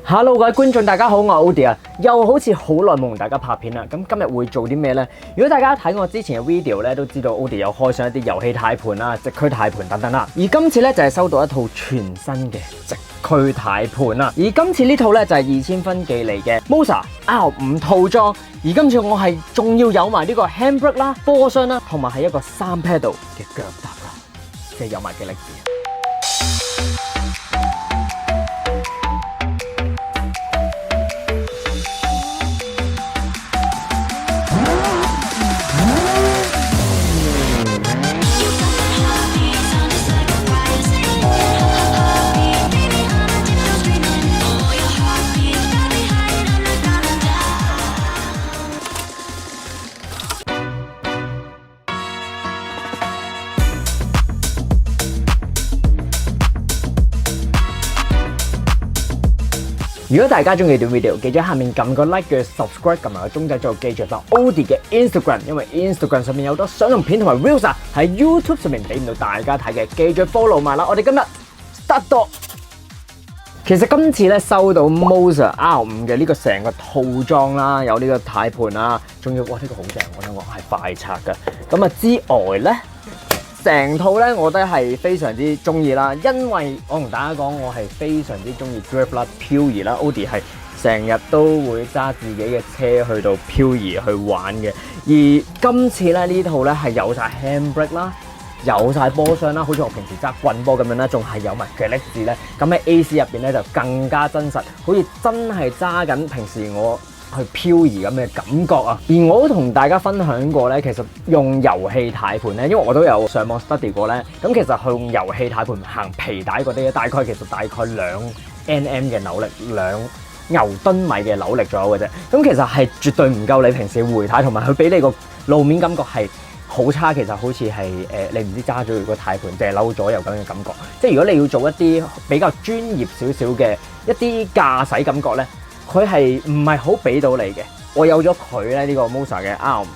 Hello，各位觀眾大家好，我係 Oddie 啊，又好似好耐冇同大家拍片啦。咁今日會做啲咩呢？如果大家睇我之前嘅 video 咧，都知道 Oddie 有開上一啲遊戲軚盤啦、直區軚盤等等啦。而今次咧就係收到一套全新嘅直區軚盤啦。而今次呢套咧就係2000分寄嚟嘅 Moza R5 套裝。而今次我係仲要有埋呢個 handbrake 啦、波箱啦，同埋係一個3 pedal 嘅腳踏啦，即係有埋嘅力字。如果大家中意段 video， 記住下面撳個 like 嘅 subscribe， 撳埋個鐘仔，再記住翻 Oddie 嘅 Instagram， 因為 Instagram 上面有好多相同片同埋 reels 啊，喺 YouTube 上面俾唔到大家睇嘅，記住 follow 埋啦。我哋今日 start 到。其實今次咧收到 Moza R5 嘅呢個成個套裝啦，有呢個軚盤啦，仲要哇呢個好正，我想講係快拆㗎。咁啊之外咧。成套咧，我都係非常之中意啦，因為我同大家講，我係非常之中意 drift 啦、漂移啦。Oddie 係成日都會揸自己嘅車去到漂移去玩嘅。而今次咧呢套咧係有晒 handbrake 啦，有晒波箱啦，好似我平時揸棍波咁樣啦，仲係有埋腳力字咧。咁喺 AC 入邊咧就更加真實，好似真係揸緊平時我去漂移咁嘅感覺啊！而我都同大家分享過咧，其實用遊戲軚盤咧，因為我都有上網 study 過咧，咁其實佢用遊戲軚盤行皮帶嗰啲咧，大概2 Nm 嘅扭力，2牛頓米嘅扭力左右嘅啫。咁其實係絕對唔夠你平時回軚，同埋佢俾你個路面感覺係好差。其實好似係你唔知揸咗個軚盤掟扭左右咁嘅感覺。即係如果你要做一啲比較專業少少嘅一啲駕駛感覺咧，佢係唔係好俾到你嘅？我有咗佢咧，呢個 Moza 嘅 R5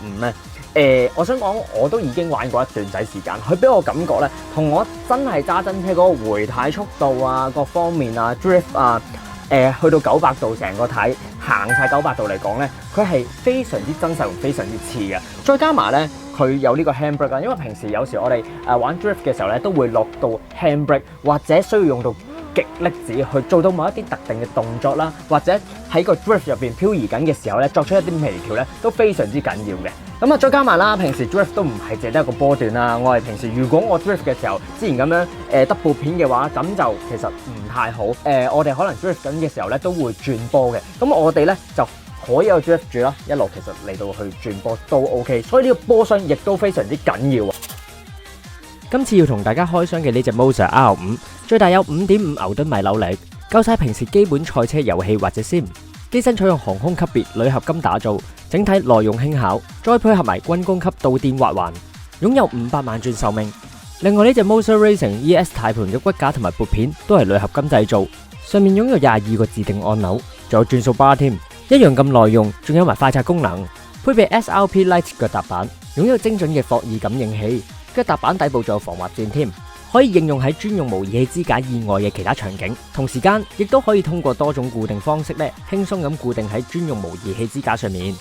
咧，我想講我都已經玩過一段仔時間，佢俾我感覺咧，同我真係揸真車嗰個回軚速度啊，各方面啊 drift 啊，去到900度成個軚行晒900度嚟講咧，佢係非常之真實同非常之似嘅。再加埋咧，佢有呢個 handbrake 啊，因為平時有時我哋玩 drift 嘅時候咧，都會落到 handbrake 或者需要用到極力子去做到某一啲特定嘅動作啦，或者喺個 drift 入邊漂移緊嘅時候咧，作出一啲微調咧，都非常之緊要嘅。咁啊，再加埋啦，平時 drift 都唔係淨係得一個波段啦。我係平時如果我 drift 嘅時候，之前咁樣double片嘅話，咁就其實唔太好。我哋可能 drift 緊嘅時候咧，都會轉波嘅。咁我哋咧就可以有 drift 住啦，一路其實嚟到去轉波都 OK。所以呢個波箱亦都非常之緊要啊！今次要同大家開箱嘅呢隻 Moza R5，最大有5.5牛頓米扭力，夠晒平時基本賽車遊戲或者 sim。機身採用航空級別鋁合金打造，整體耐用輕巧，再配合埋軍工級導電滑環，擁有500萬轉壽命。另外呢隻 Moza Racing ES 軚盤嘅骨架同埋撥片都係鋁合金製造，上面擁有22個自定按鈕，仲有轉數巴添，一樣咁耐用，仲有埋快拆功能。配備 SRP Lite 腳踏板，擁有精準嘅霍爾感應器。腳踏板底部仲有防滑墊添，可以應用喺專用模擬器支架以外嘅其他場景。同時間亦都可以通過多種固定方式咧，輕鬆咁固定喺專用模擬器支架上面。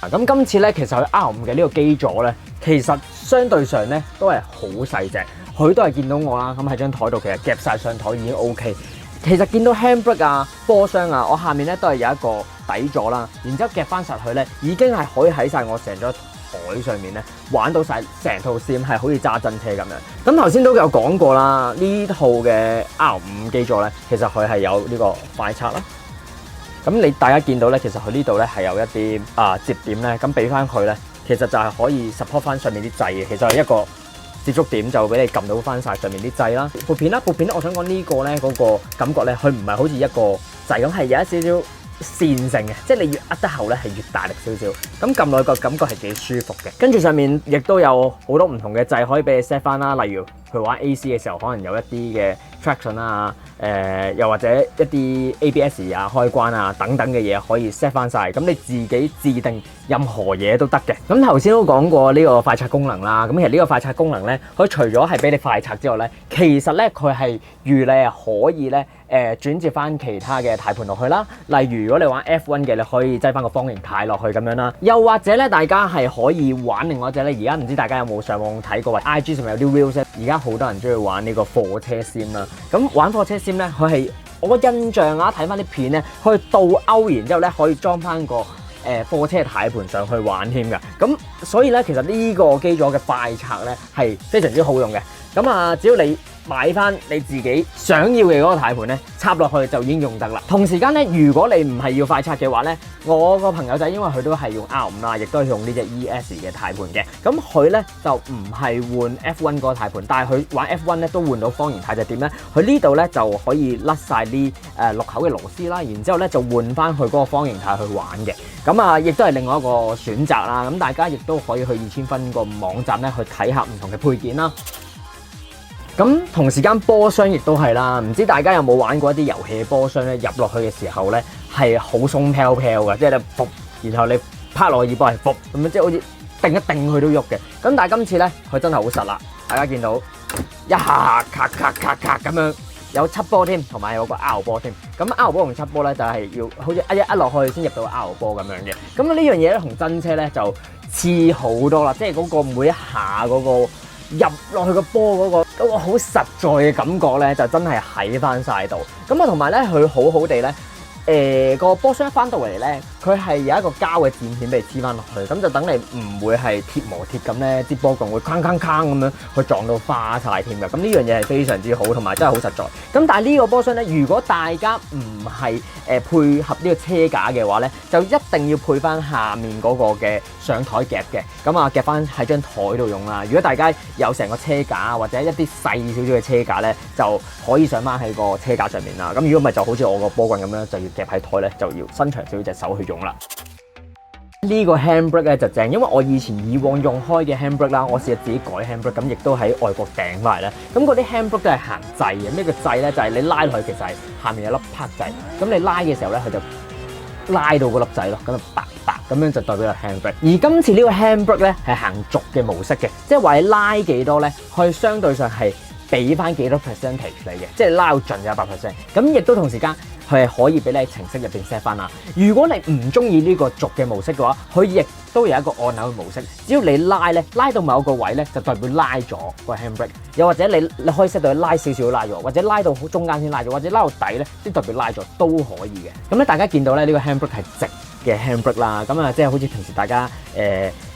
咁今次咧，其實佢 R5 嘅呢個基座咧，其實相對上咧都係好細隻。佢都係見到我啦，咁喺張台度其實夾晒上台已經 OK。其實見到 handbrake 啊、波箱啊，我下面咧都係有一個底座啦，然之後夾翻實佢咧，已經係可以喺晒我成咗台上面咧玩到晒成套 sim， 係好似揸真車咁樣。咁頭先都有講過啦，呢套嘅 R5 基座咧，其實佢係有呢個快拆啦。咁大家見到咧，其實佢呢度咧係有一啲接點咧，咁俾翻佢咧，其實就係可以 support 翻上面啲掣嘅。其實係一個接觸點，就俾你撳到翻晒上面啲掣啦。撥片啦，撥片咧，我想講呢個咧嗰個感覺咧，佢唔係好似一個掣咁，係有一少少線性嘅，即係你越握得後咧係越大力少少，咁撳落去個感覺係幾舒服嘅。跟住上面亦都有好多唔同嘅掣可以俾你 set 翻啦，例如佢玩 AC 嘅時候，可能有一啲嘅 traction 啊，又或者一啲 ABS 啊、開關啊等等嘅嘢可以 set 翻晒，咁你自己制定任何嘢都得嘅。咁頭先都講過呢個快拆功能啦，咁其實呢個快拆功能咧，佢除咗係俾你快拆之外咧，其實咧佢係預你係可以咧轉接翻其他嘅軚盤落去啦。例如如果你玩 F1 嘅，你可以擠翻個方形軚落去咁樣啦。又或者咧，大家係可以玩另外一隻咧，而家唔知大家有冇上網睇過，或者 IG 上面有啲 reels 咧，而家好多人中意玩呢個貨車 sim 啦。咁玩貨車 sim 咧，佢係我個印象啊，睇翻啲片咧，可以倒勾，然之後咧可以裝翻個貨車嘅軚盤上去玩添㗎。咁所以咧，其實呢個基礎嘅快拆咧係非常之好用嘅。咁啊，只要你買翻你自己想要嘅嗰個軚盤咧，插落去就已經用得啦。同時間咧，如果你唔係要快拆嘅話咧，我個朋友仔因為佢都係用 R5 啦，亦都係用呢隻 ES 嘅軚盤嘅。咁佢咧就唔係換 F1 嗰個軚盤，但係佢玩 F1 咧都換到方形軚，就點咧？佢呢度咧就可以甩晒啲6口嘅螺絲啦，然之後咧就換翻去嗰個方形軚去玩嘅。咁啊，亦都係另外一個選擇啦。咁大家亦都可以去2000分個網站咧去睇下唔同嘅配件啦。咁同時間波箱亦都係啦，唔知大家有冇玩過一啲遊戲波箱咧？入落去嘅時候咧係好鬆飄飄嘅，即係你伏，然後你拍落去耳波係伏咁樣，即係好似定一定佢都喐嘅。咁但係今次咧佢真係好實啦，大家見到一下咔咔咔咔咁樣有7波添，同埋有個 R 波添。咁 R 波同7波咧就係要好似一落去先入到 R 波咁樣嘅。咁呢樣嘢咧同真車咧就似好多啦，即係嗰個每一下嗰個入落去個波嗰個好實在嘅感覺咧，就真係喺翻晒度。咁啊，同埋咧，佢好好地咧，個波箱翻到嚟咧，佢係有一個膠嘅墊片俾你黐翻落去，咁就等你唔會係鐵磨鐵咁咧，啲波棍會鏗鏗鏗咁樣去撞到花晒添嘅。咁呢樣嘢係非常之好，同埋真係好實在。咁但係呢個波箱咧，如果大家唔係配合呢個車架嘅話咧，就一定要配翻下面嗰個嘅上台夾嘅。咁啊，夾翻喺張台度用啦。如果大家有成個車架或者一啲細少少嘅車架咧，就可以上翻喺個車架上面啦。咁如果唔係就好似我個波棍咁樣，就要夾喺台咧，就要伸長少少隻手去用啦。呢個 handbrake 咧就正，因為我以往用開嘅 handbrake啦，我試下自己改 handbrake，咁亦都喺外國訂翻嚟咧。咁嗰啲 handbrake 都係行掣嘅。咩叫掣咧？就係你拉落去其實係下面有粒拍掣，咁你拉嘅時候咧，佢就拉到嗰粒掣咯，咁就白咁樣就代表係 handbrake。而今次呢個 handbrake 咧係行軸嘅模式嘅，即係話你拉幾多咧，佢相對上係俾翻幾多 percentage 你嘅，即係拉到盡有100%。咁亦都同時間佢係可以俾你喺程式入邊 set 翻啦。如果你唔中意呢個軸嘅模式嘅話，佢亦都有一個按鈕嘅模式。只要你拉咧，拉到某一個位咧，就代表拉咗個 handbrake。又或者你可以 set 到拉少少拉咗，或者拉到中間先拉咗，或者拉到底咧，先代表拉咗都可以嘅。咁咧，大家見到咧呢個 handbrake 係直嘅 handbrake 啦。咁啊，即係好似平時大家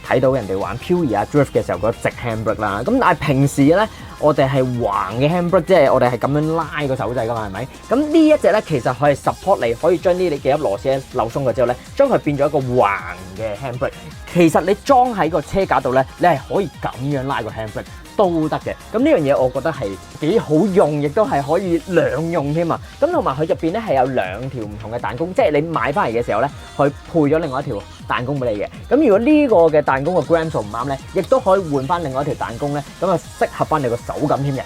睇到人哋玩漂移啊 drift 嘅時候嗰直 handbrake啦。咁但係平時咧，我哋係橫嘅 handbrake，即係我哋係咁樣拉個手掣噶嘛，係咪？咁呢一隻咧，其實佢係 support你可以將呢幾粒螺絲扭鬆咗之後咧，將佢變咗一個橫嘅 handbrake。其實你裝喺個車架度咧，你係可以咁樣拉個 handbrake都得嘅。咁呢樣嘢我覺得係幾好用，亦都係可以兩用添啊。咁同埋佢入邊咧係有2條唔同嘅彈弓，即係你買翻嚟嘅時候咧，佢配咗另外一條彈弓俾你嘅。咁如果呢個嘅彈弓嘅 gram 數唔啱咧，亦都可以換翻另外一條彈弓咧，咁啊適合翻你個手感添嘅。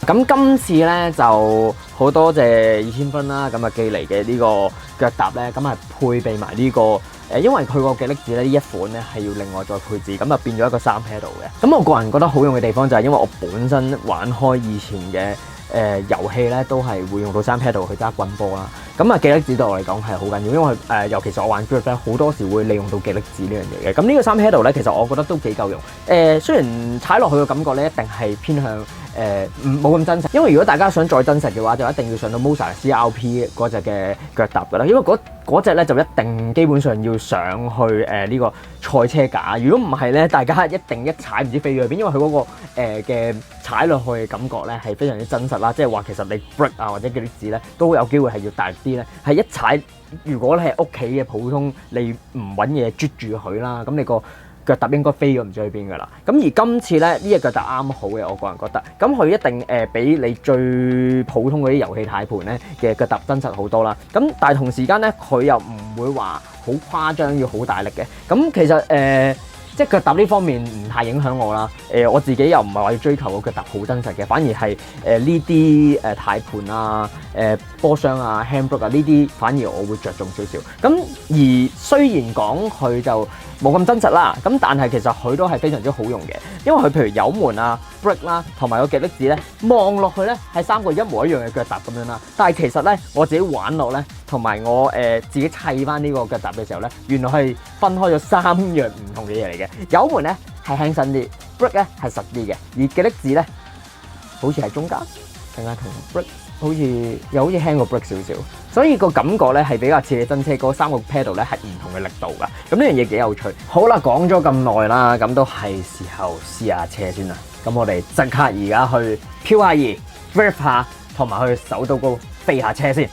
咁今次咧就好多謝2000分啦，咁啊寄嚟嘅呢個腳踏咧，咁啊配備埋呢個因為佢個嘅力子咧呢一款咧係要另外再配置，咁啊變咗一個3 pedal 嘅。咁我個人覺得好用嘅地方就係因為我本身玩開以前嘅遊戲咧都係會用到3 pedal 去揸棍波啦。咁啊，記力子對我嚟講係好緊要，因為尤其是我玩 drift 咧，好多時會利用到記力子呢樣嘢嘅。咁呢個3 pedal 咧，其實我覺得都幾夠用。雖然踩落去嘅感覺咧，一定係偏向冇咁真實。因為如果大家想再真實嘅話，就一定要上到 Moza CRP 嗰隻嘅腳踏㗎啦。因為嗰隻咧就一定基本上要上去呢個賽車架。如果唔係咧，大家一定一踩唔知飛咗去邊，因為佢嗰個嘅踩落去嘅感覺咧係非常之真實啦。即係話其實你 brake 啊或者記力子咧都有機會係要大力啲咧，係一踩。如果你係屋企嘅普通，你唔揾嘢啜住佢啦，咁你個腳踏應該飛咗唔知去邊㗎啦。咁而今次咧呢隻腳踏啱好嘅，我個人覺得，咁佢一定比你最普通嗰啲遊戲軚盤咧嘅腳踏真實好多啦。咁但係同時間咧，佢又唔會話好誇張要好大力嘅。咁其實即係腳踏呢方面唔太影響我啦。我自己又唔係話要追求個腳踏好真實嘅，反而係呢啲軚盤啊、波箱啊、handbrake 啊呢啲，反而我會着重少少。咁而雖然講佢就冇咁真實啦，咁但係其實佢都係非常之好用嘅，因為佢譬如油門啊、brake 啦，同埋個極力子咧，望落去咧係三個一模一樣嘅腳踏咁樣啦。但係其實咧我自己玩落咧，同埋我自己砌翻呢個腳踏嘅時候咧，原來係分開咗三樣唔同嘅嘢嚟嘅。油門咧係輕身啲 ，brake 咧係實啲嘅，而極力子咧好似係中間，更加同 brake 好似輕過 brake 少少，所以個感覺咧係比較似你真車嗰三個 pedal 咧係唔同嘅力度噶。咁呢樣嘢幾有趣。好啦，講咗咁耐啦，咁都係時候試下車先啦。咁我哋即刻而家去漂下移 ，drift 下，同埋去手刀高飛下車先。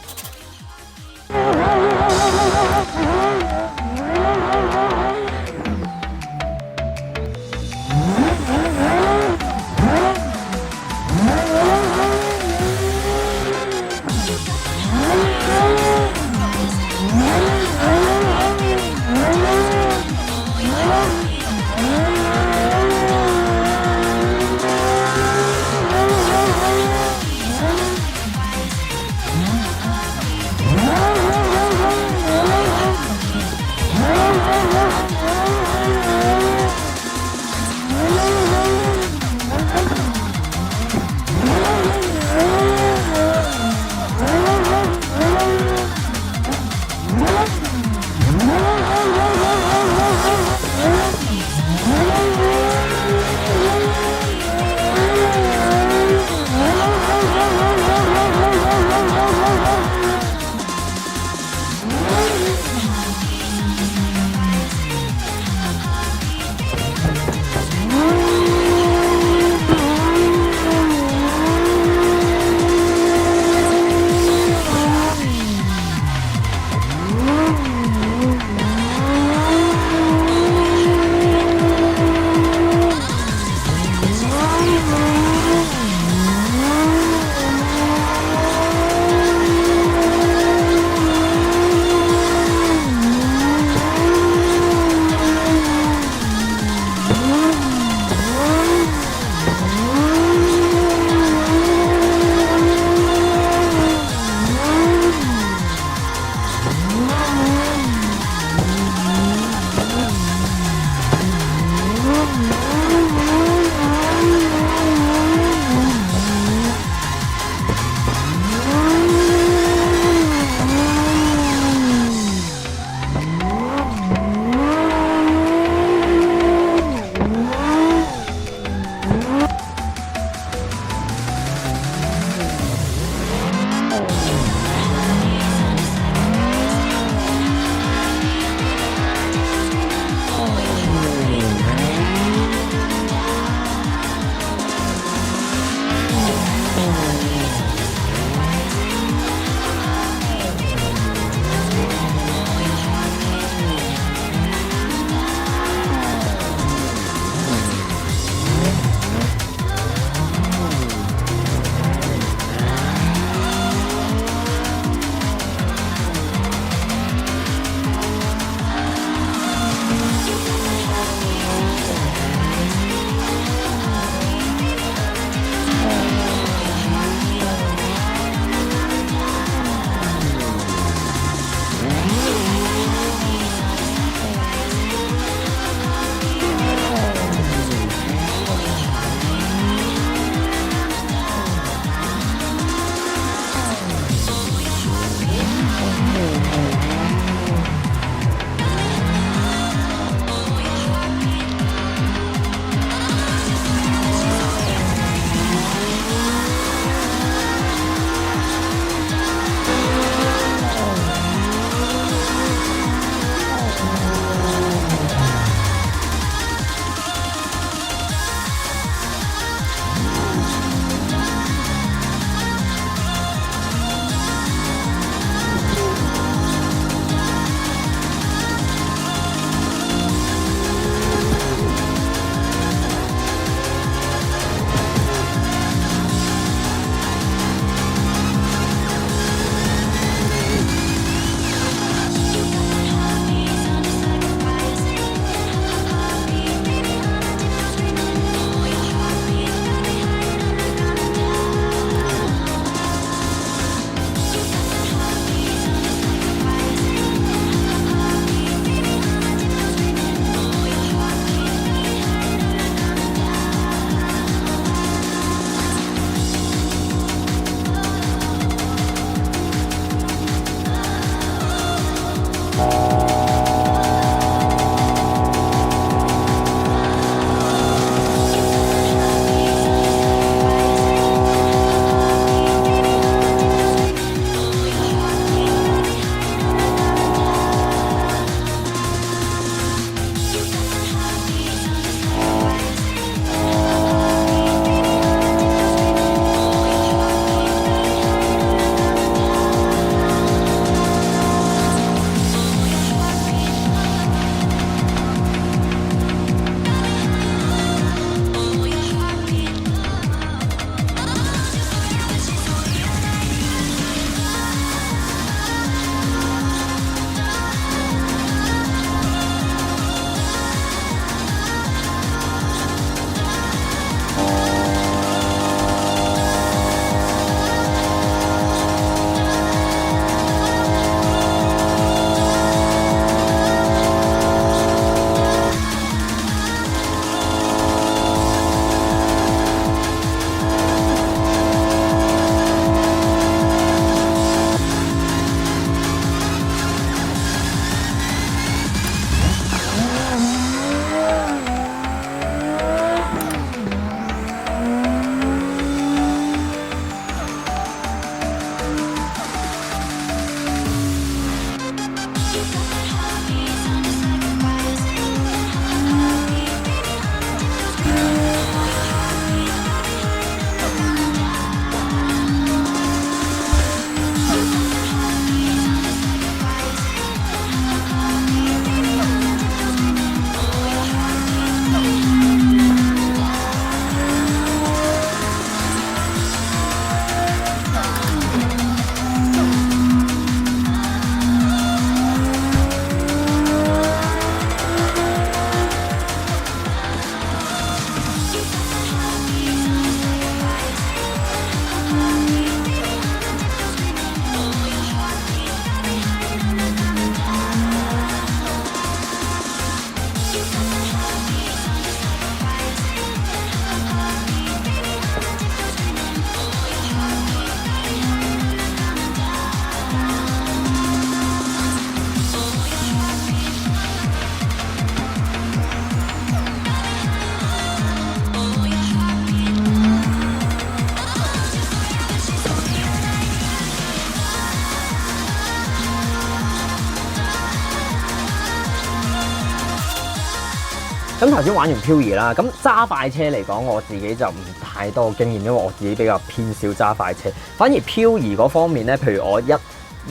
咁頭先玩完漂移啦，咁揸快車嚟講，我自己就唔太多經驗，因為我自己比較偏少揸快車。反而漂移嗰方面咧，譬如我一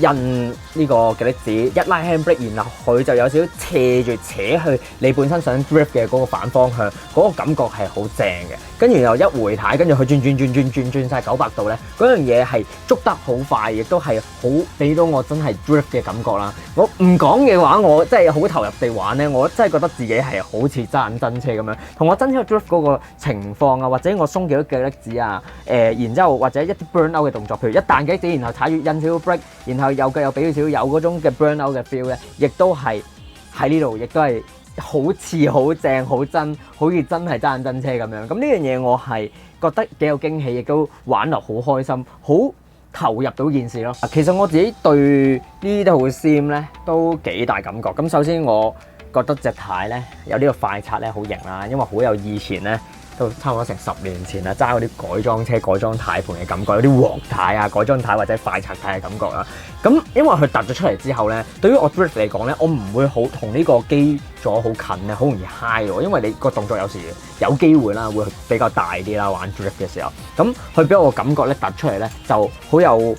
印呢個嘅力子，一拉 handbrake，然後佢就有少少斜住扯去你本身想 drift 嘅嗰個反方向，嗰個感覺係好正嘅。跟住又一回軚，跟住佢轉晒900度咧，嗰樣嘢係捉得好快，亦都係好俾到我真係 drift 嘅感覺啦。我唔講嘅話，我真係好投入地玩咧，我真係覺得自己係好似揸緊真車咁樣，同我真車 drift 嗰個情況啊，或者我鬆幾多腳力子啊，然之後或者一啲 burn out 嘅動作，譬如一彈幾子，然後踩住印少少 brake，然後右腳又俾少少有嗰種嘅 burn out 嘅 feel 咧，亦都係喺呢度，亦都係好似好正、好真，好似真係揸緊真車咁樣。咁呢樣嘢我係覺得幾有驚喜，亦都玩落好開心，好投入到件事咯。其實我自己對呢套 sim 咧都幾大感覺。咁首先我覺得隻軚咧有呢個快刷咧好型啦，因為好有以前咧。都差唔多成10年前啦，揸嗰啲改裝車、改裝軚盤嘅感覺，有啲黃軚啊、改裝軚或者快拆軚嘅感覺啦。咁因為佢突咗出嚟之後咧，對於我 drift 嚟講咧，我唔會好同呢個機座好近咧，好容易 high 喎。因為你個動作有時有機會啦，會比較大啲啦，玩 drift 嘅時候。咁佢俾我個感覺咧突出嚟咧，就好有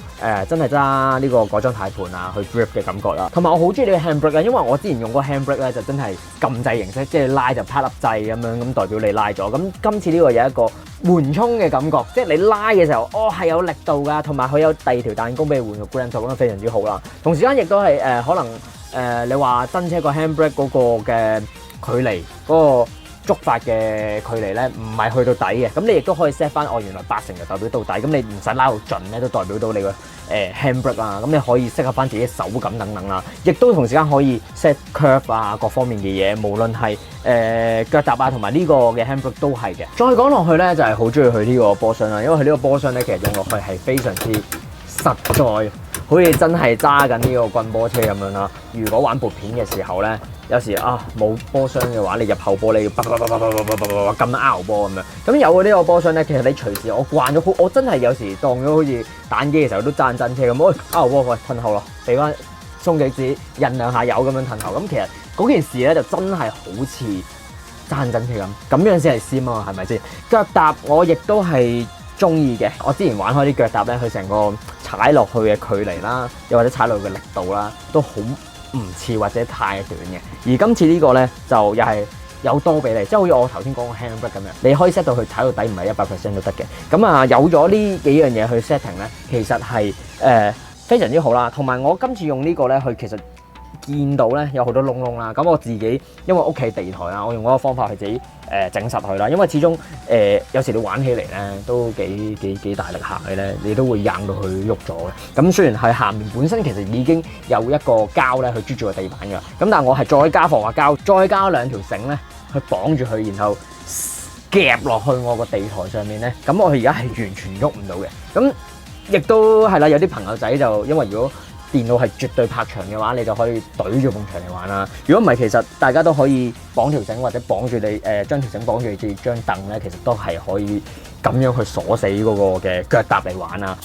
真係揸呢個改裝軚盤啊去 drift 嘅感覺啦。同埋我好中意呢個 handbrake 啊，因為我之前用嗰個 handbrake 咧就真係撳掣形式，即係拉就拍粒掣咁樣，咁代表你拉咗。咁今次呢個有一個緩衝嘅感覺，即係你拉嘅時候，係有力度㗎，同埋佢有第二條彈弓俾你換個 grip，咁非常之好啦。同時間亦都係可能你話真車個 handbrake 嗰個嘅距離嗰個觸發嘅距離咧，唔係去到底嘅，咁你亦都可以 set 翻，原來80就代表到底，咁你唔使拉到盡咧，都代表到你個handbrake 啊，咁你可以適合翻自己手感等等啦，亦都同時間可以 set curve 啊，各方面嘅嘢，無論係腳踏啊，同埋呢個嘅 handbrake 都係嘅。再講落去咧，就係好中意佢呢個波箱啦，因為佢呢個波箱咧，其實用落去係非常之實在，好似真係揸緊呢個棍波車咁樣啦。如果玩撥片嘅時候咧，有時冇波箱嘅話，你入後波你要撳 R 波咁樣。咁有呢個波箱咧，其實你隨時我慣咗，我真係有時當咗好似彈機嘅時候都揸真車咁。R 波喂褪後咯，俾翻鬆幾指，印兩下油咁樣褪後。咁其實嗰件事咧就真係好似揸真車咁樣先係 sim 啊，係咪先？腳踏我亦都係中意嘅。我之前玩開啲腳踏咧，佢成個踩落去嘅距離啦，又或者踩落去嘅力度啦，都好唔似或者太短嘅。而今次呢個咧就又係有多俾你，即係好似我頭先講個 handbrake 咁樣，你可以 set 到佢踩到底唔係100% 都得嘅。咁有咗呢幾樣嘢去 setting 咧，其實係非常之好啦。同埋我今次用呢個咧，佢其實見到咧有好多窿窿啦。咁我自己因為屋企地台啦，我用嗰個方法去自己整實佢啦。因為始終有時你玩起嚟咧都幾大力下嘅咧，你都會硬到佢喐咗嘅。咁雖然係下面本身其實已經有一個膠咧去捉住個地板㗎，咁但係我係再加防滑膠，再加2條繩咧去綁住佢，然後夾落去我個地台上面咧。咁我而家係完全喐唔到嘅。咁亦都係啦，有啲朋友仔就因為如果電腦係絕對拍牆嘅話，你就可以懟住埲牆嚟玩啦。如果唔係，其實大家都可以綁條繩或者綁住你將條繩綁住你自己張凳咧，其實都係可以咁樣去鎖死嗰個嘅腳踏嚟玩啊。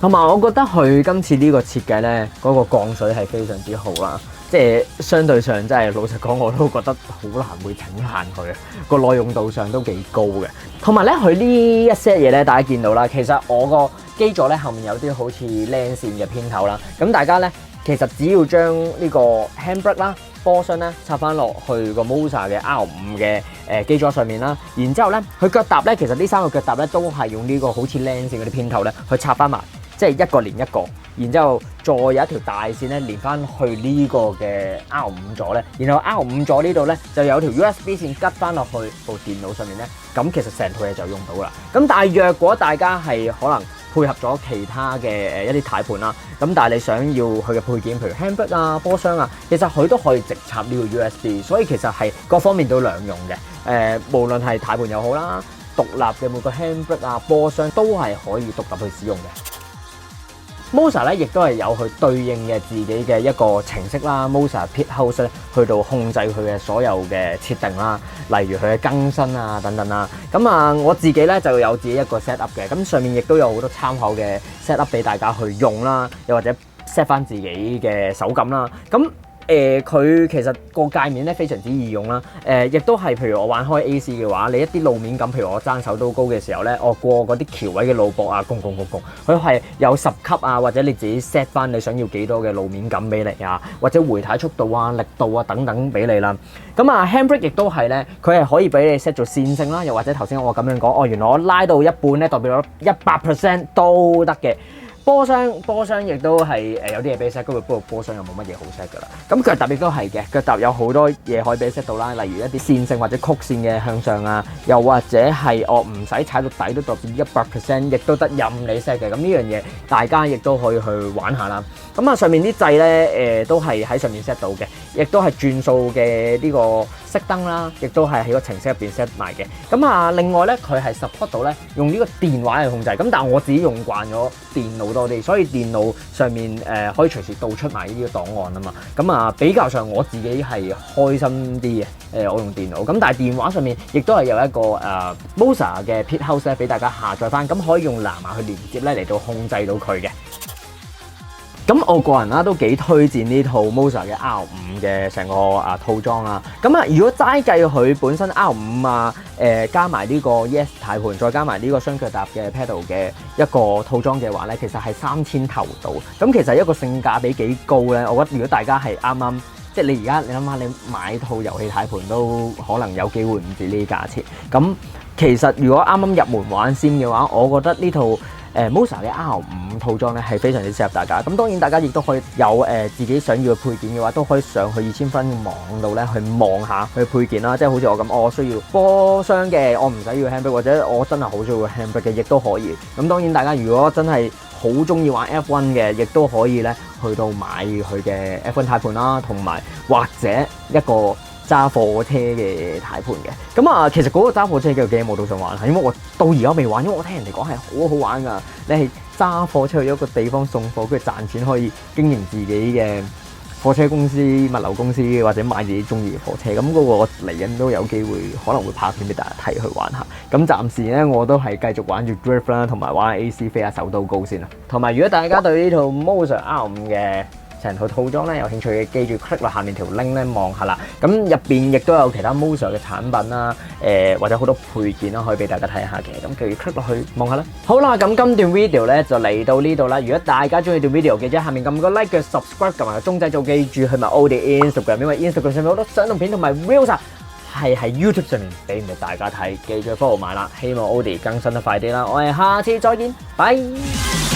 同埋我覺得佢今次呢個設計咧，嗰個降水係非常之好啦。即係相對上，真係老實講，我都覺得好難會整爛佢，個耐用度上都幾高嘅。同埋咧，佢呢一 set 嘢咧，大家見到啦，其實我個基座咧後面有啲好似靚線嘅偏頭啦。咁大家咧其實只要將呢個 handbrake 啦、波箱咧插翻落去個 Moza 嘅 R5嘅基座上面啦，然之後咧佢腳踏咧，其實呢3個腳踏咧都係用呢個好似靚線嗰啲偏頭咧去插翻埋。即係一個連一個，然之後再有一條大線咧連翻去呢個嘅 R5 座咧，然後 R5 座呢度咧就有條 USB 線吉翻落去部電腦上面咧，咁其實成套嘢就用到啦。咁但係若果大家係可能配合咗其他嘅一啲軚盤啦，咁但係你想要佢嘅配件，譬如 handbrake 啊、波箱啊，其實佢都可以直插呢個 USB， 所以其實係各方面都兩用嘅。無論係軚盤又好啦，獨立嘅每個 handbrake 啊、波箱都係可以獨立去使用嘅。Moza 咧亦都係有佢對應嘅自己嘅一個程式啦 ，Moza Pit House 咧去到控制佢嘅所有嘅設定啦，例如佢嘅更新啊等等啦。咁我自己咧就有自己一個 set up 嘅，咁上面亦都有好多參考嘅 set up 俾大家去用啦，又或者 set 翻自己嘅手感啦。咁佢其實個界面咧非常之易用啦。亦都係譬如我玩開 AC 嘅話，你一啲路面感，譬如我爭手刀高嘅時候咧，我過嗰啲橋位嘅路膊啊，佢係有10級啊，或者你自己 set 翻你想要幾多嘅路面感俾你啊，或者回彈速度啊、力度啊等等俾你啦。咁啊 handbrake 亦都係咧，佢係可以俾你 set 做線性啦，又或者頭先我咁樣講，原來我拉到一半咧，代表咗100% 都得嘅。波箱亦都係有啲嘢俾你 set，不過波箱又冇乜嘢好 set 噶啦。咁腳踏亦都係嘅，腳踏有好多嘢可以俾你 set 到啦，例如一啲線性或者曲線嘅向上啊，又或者係我唔使踩到底都代表100%，亦都得任你 set 嘅。咁呢樣嘢大家亦都可以去玩下啦。咁啊上面啲掣咧都係喺上面 set 到嘅，亦都係轉數嘅呢個熄燈啦，亦都係喺個程式入邊 set 埋嘅。咁啊另外咧佢係 support 到咧用呢個電話嚟控制，咁但係我自己用慣咗電腦多啲，所以電腦上面可以隨時導出埋呢個檔案啊嘛。咁啊比較上我自己係開心啲嘅，我用電腦。咁但係電話上面亦都係有一個Moza 嘅 Pit House 咧俾大家下載翻，咁可以用藍牙去連接咧嚟到控制到佢嘅。咁我個人啦都幾推薦呢套 Moza 嘅 R5嘅成個套裝啦。咁啊，如果齋計佢本身 R5啊，加埋呢個 ES 軚盤，再加埋呢個雙腳踏嘅 pedal 嘅一個套裝嘅話咧，其實係3000頭到。咁其實一個性價比幾高咧，我覺得如果大家係啱啱，即係你而家你諗下，你買套遊戲軚盤都可能有機會唔止呢啲價錢。咁其實如果啱啱入門玩 Sim 嘅話，我覺得呢套Moza 嘅 R5套裝咧係非常之適合大家。咁當然大家亦都可以有自己想要嘅配件嘅話，都可以上去2000分網度咧去望下佢配件啦。即係好似我咁，我需要波箱嘅，我唔使要 handbrake，或者我真係好需要 handbrake 嘅，亦都可以。咁當然大家如果真係好中意玩 F1 嘅，亦都可以咧去到買佢嘅 F1 軚盤啦，同埋或者一個揸貨車嘅軚盤嘅。咁啊，其實嗰個揸貨車嘅 game 我都想玩下，因為我到而家未玩，因為我聽人哋講係好好玩㗎。你係揸貨出去一個地方送貨，跟住賺錢可以經營自己嘅貨車公司、物流公司，或者買自己中意嘅貨車。咁嗰個我嚟緊都有機會，可能會拍片俾大家睇去玩下。咁暫時咧我都係繼續玩住 Drift 啦，同埋玩 AC 飛下手刀高先啦。同埋如果大家對呢套 Moza R5嘅成套套裝咧有興趣嘅，記住 click 落下面條 link 咧望下啦。咁入邊亦都有其他 Moza 嘅產品啦，或者好多配件啦，可以俾大家睇下嘅。咁記住 click 落去望下啦。好啦，咁今段 video 咧就嚟到呢度啦。如果大家中意段 video，記住下面撳個 like 嘅 subscribe，撳埋個鐘仔做，記住去埋我哋 Instagram，因為 Instagram 上面好多相同片同埋 reels 係喺 YouTube 上面俾唔到大家睇，記住 follow 埋啦。希望 Odie 更新得快啲啦。我哋下次再見，拜。